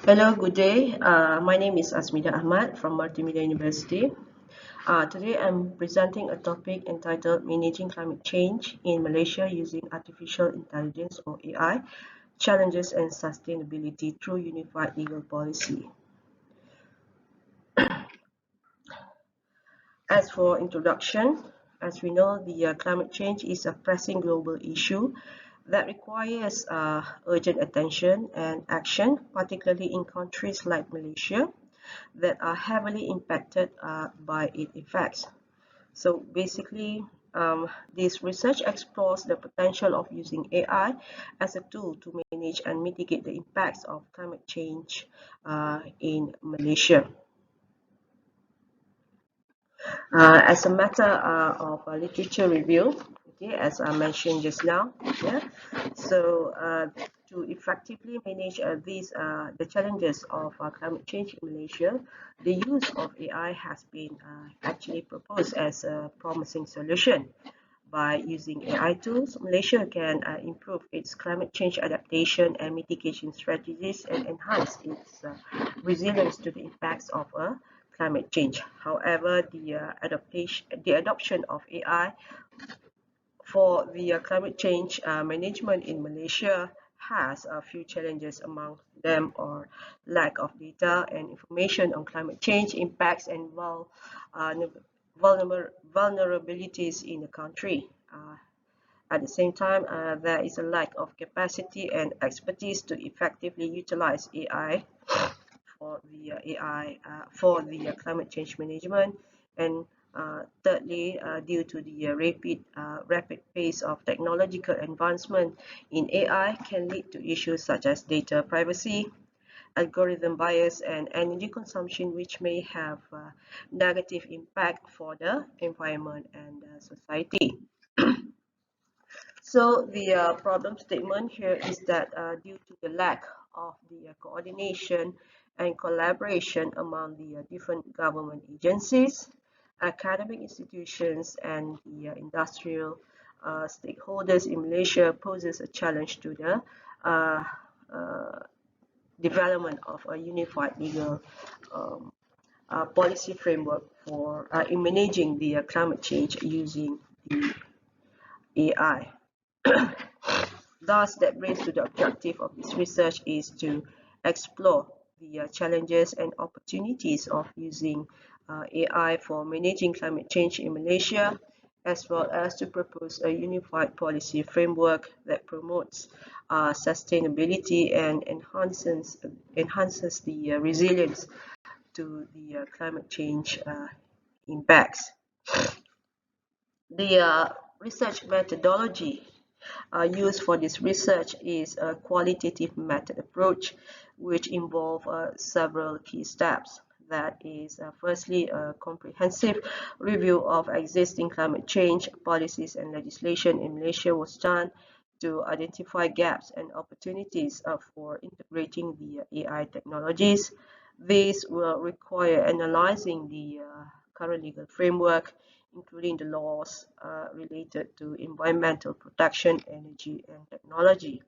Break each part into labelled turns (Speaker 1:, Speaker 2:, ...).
Speaker 1: Hello, good day. My name is Asmida Ahmad from Multimedia University. Today I'm presenting a topic entitled Managing Climate Change in Malaysia Using Artificial Intelligence or AI, Challenges and Sustainability Through Unified Legal Policy. As for introduction, as we know, the climate change is a pressing global issue that requires urgent attention and action, particularly in countries like Malaysia that are heavily impacted by its effects. So basically, this research explores the potential of using AI as a tool to manage and mitigate the impacts of climate change in Malaysia. As a matter of literature review, okay, as I mentioned just now, yeah. So to effectively manage the challenges of climate change in Malaysia, the use of AI has been actually proposed as a promising solution. By using AI tools, Malaysia can improve its climate change adaptation and mitigation strategies and enhance its resilience to the impacts of climate change. However, the adoption of AI for the climate change management in Malaysia has a few challenges. Among them are lack of data and information on climate change impacts and uh, vulnerabilities in the country. At the same time, there is a lack of capacity and expertise to effectively utilize AI for the climate change management, and thirdly, due to the rapid pace of technological advancement in AI, can lead to issues such as data privacy, algorithm bias, and energy consumption, which may have negative impact for the environment and society. So the problem statement here is that due to the lack of the coordination and collaboration among the different government agencies, academic institutions, and the industrial stakeholders in Malaysia poses a challenge to the uh, uh, development of a unified legal um, policy framework for in managing the climate change using the AI. Thus, that brings to the objective of this research is to explore the challenges and opportunities of using AI for managing climate change in Malaysia, as well as to propose a unified policy framework that promotes sustainability and enhances the resilience to the climate change impacts. The research methodology used for this research is a qualitative method approach, which involves several key steps. That is, firstly, a comprehensive review of existing climate change policies and legislation in Malaysia was done to identify gaps and opportunities for integrating the AI technologies. This will require analyzing the current legal framework, including the laws related to environmental protection, energy, and technology.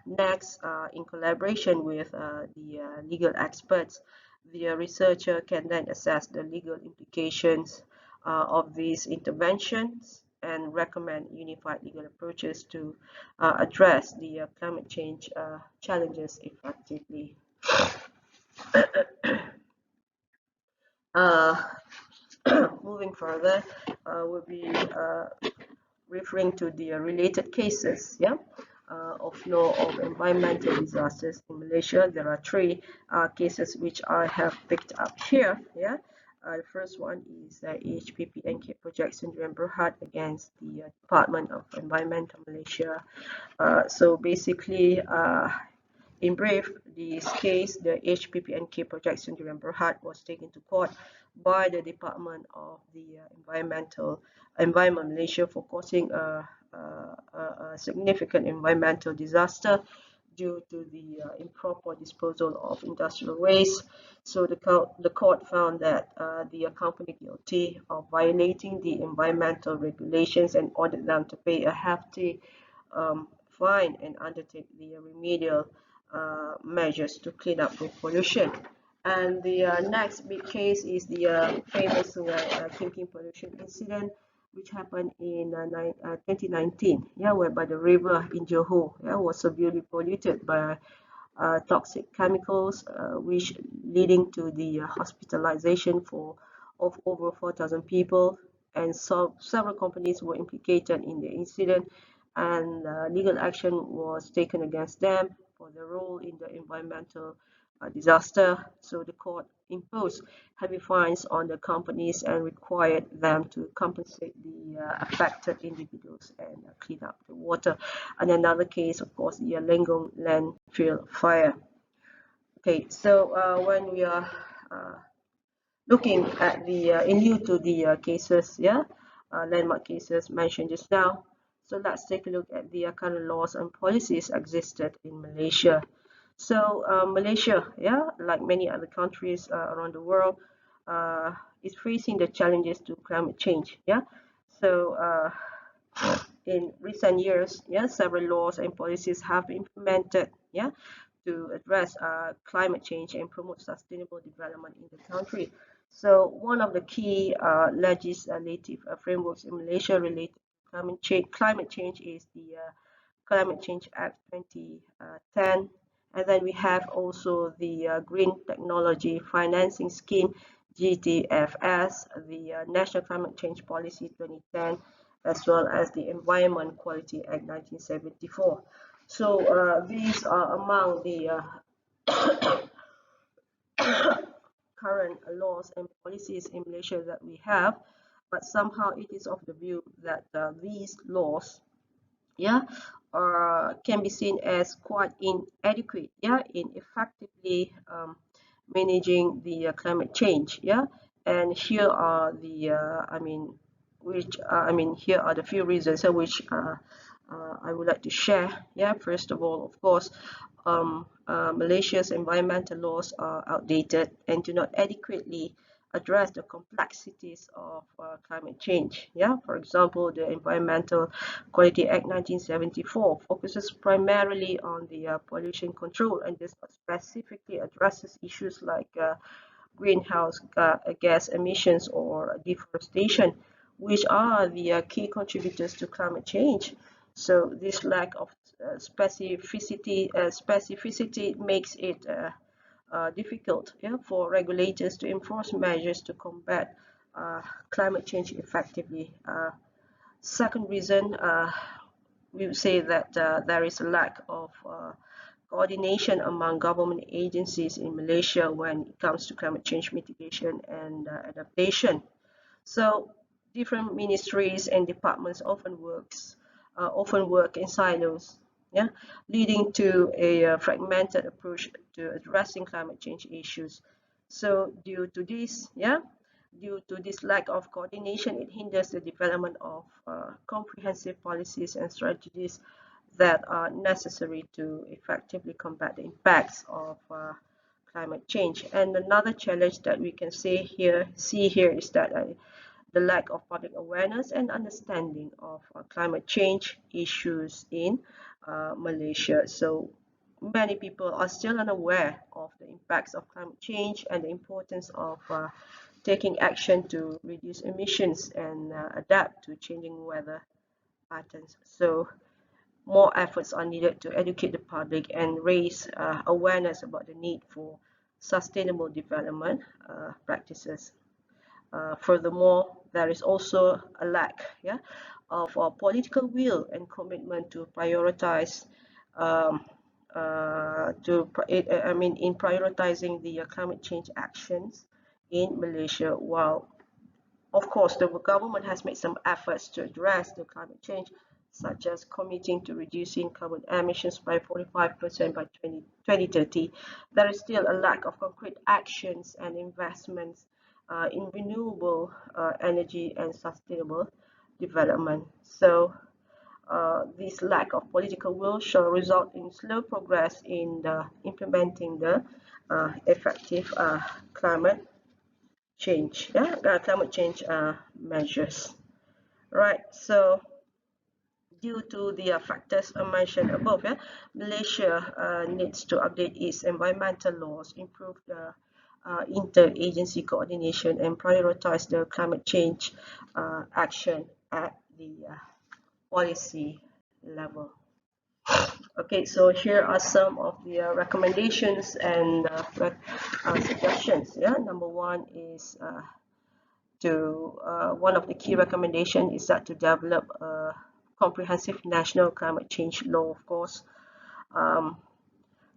Speaker 1: Next, in collaboration with the legal experts, the researcher can then assess the legal implications of these interventions and recommend unified legal approaches to address the climate change challenges effectively. Uh, Moving further, we'll be referring to the related cases, yeah, of law of environmental disasters in Malaysia. There are three cases which I have picked up here, yeah. The first one is the HPPNK project Sendirian Berhad against the Department of Environmental Malaysia. So basically, in brief, this case, the HPPNK project Sendirian Berhad was taken to court by the Department of the Environment Malaysia for causing a significant environmental disaster due to the improper disposal of industrial waste. So the court found that the company guilty of violating the environmental regulations and ordered them to pay a hefty fine and undertake the remedial measures to clean up the pollution. And the next big case is the famous Kim pollution incident, which happened in 2019, yeah, whereby the river in Johor, yeah, was severely polluted by toxic chemicals, which leading to the hospitalization of over 4,000 people, and so several companies were implicated in the incident, and legal action was taken against them for their role in the environmental disaster. So the court imposed heavy fines on the companies and required them to compensate the affected individuals and clean up the water. And another case, of course, the Lenggong landfill fire. Okay, so when we are uh, looking at the in lieu to the cases, yeah, landmark cases mentioned just now. So let's take a look at the current laws and policies existed in Malaysia. So Malaysia, yeah, like many other countries around the world, is facing the challenges to climate change. Yeah, so in recent years, yeah, several laws and policies have been implemented, yeah, to address climate change and promote sustainable development in the country. So one of the key legislative frameworks in Malaysia related to climate change is the Climate Change Act 2010. And then we have also the Green Technology Financing Scheme, GTFS, the National Climate Change Policy 2010, as well as the Environment Quality Act 1974. So these are among the current laws and policies in Malaysia that we have, but somehow it is of the view that these laws, yeah, can be seen as quite inadequate, yeah, in effectively managing the climate change, yeah. And here are the here are the few reasons which I would like to share. Yeah, first of all, of course, Malaysia's environmental laws are outdated and do not adequately address the complexities of climate change. Yeah, for example, the Environmental Quality Act 1974 focuses primarily on the pollution control and does not specifically addresses issues like greenhouse gas emissions or deforestation, which are the key contributors to climate change. So this lack of specificity makes it difficult, yeah, for regulators to enforce measures to combat climate change effectively. Second reason, we would say that there is a lack of coordination among government agencies in Malaysia when it comes to climate change mitigation and adaptation. So different ministries and departments often work in silos, yeah, leading to a fragmented approach to addressing climate change issues. So due to this lack of coordination, it hinders the development of comprehensive policies and strategies that are necessary to effectively combat the impacts of climate change. And another challenge that we can see here is that the lack of public awareness and understanding of climate change issues in Malaysia. So many people are still unaware of the impacts of climate change and the importance of taking action to reduce emissions and adapt to changing weather patterns. So more efforts are needed to educate the public and raise awareness about the need for sustainable development practices. Furthermore, there is also a lack, yeah, of political will and commitment to prioritize in prioritizing the climate change actions in Malaysia. While of course the government has made some efforts to address the climate change, such as committing to reducing carbon emissions by 45% by 2030, there is still a lack of concrete actions and investments in renewable energy and sustainable development. So this lack of political will shall result in slow progress in implementing the effective climate change measures. Right. So due to the factors I mentioned above, yeah, Malaysia needs to update its environmental laws, improve the interagency coordination, and prioritize the climate change action at the policy level. Okay, so here are some of the recommendations and suggestions. Yeah, number one is one of the key recommendations is that to develop a comprehensive national climate change law. Of course,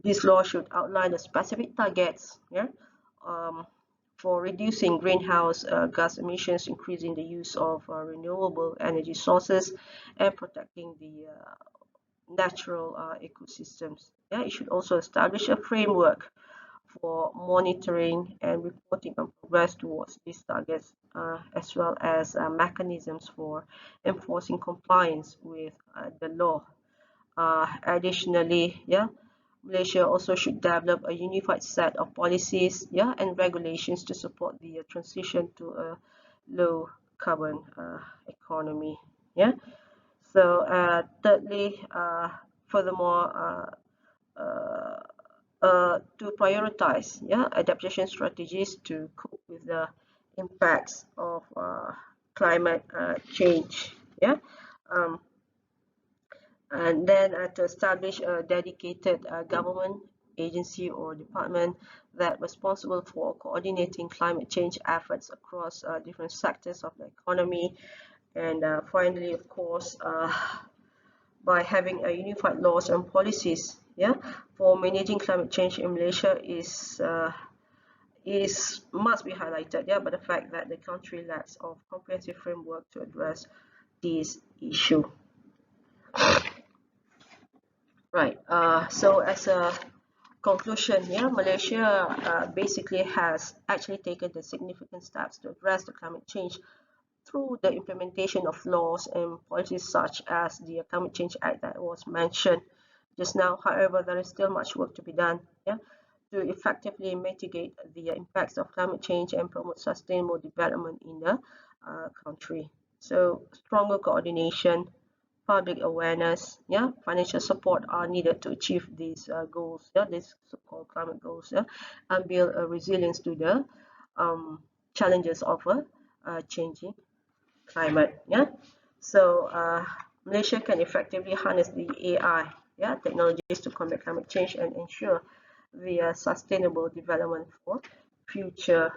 Speaker 1: this law should outline the specific targets, yeah, um, for reducing greenhouse gas emissions, increasing the use of renewable energy sources, and protecting the natural ecosystems. Yeah, it should also establish a framework for monitoring and reporting on progress towards these targets, as well as mechanisms for enforcing compliance with the law. Additionally, yeah, Malaysia also should develop a unified set of policies, yeah, and regulations to support the transition to a low carbon economy. Yeah. So thirdly, furthermore, to prioritize, yeah, adaptation strategies to cope with the impacts of climate change. Yeah. Um, and then to establish a dedicated government agency or department that responsible for coordinating climate change efforts across different sectors of the economy. And finally, of course, by having a unified laws and policies, yeah, for managing climate change in Malaysia is must be highlighted, yeah, but the fact that the country lacks of comprehensive framework to address this issue. Right. So as a conclusion, yeah, Malaysia basically has actually taken the significant steps to address the climate change through the implementation of laws and policies such as the Climate Change Act that was mentioned just now. However, there is still much work to be done, yeah, to effectively mitigate the impacts of climate change and promote sustainable development in the country. So stronger coordination, public awareness, yeah, financial support are needed to achieve these goals, yeah, these so-called climate goals, yeah, and build a resilience to the challenges of a changing climate. Yeah, so Malaysia can effectively harness the AI, yeah, technologies to combat climate change and ensure the sustainable development for future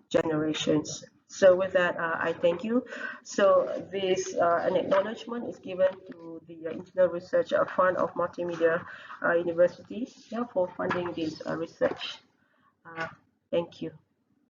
Speaker 1: generations. So with that, I thank you. So this an acknowledgement is given to the Internal Research Fund of Multimedia University, yeah, for funding this research. Uh, thank you.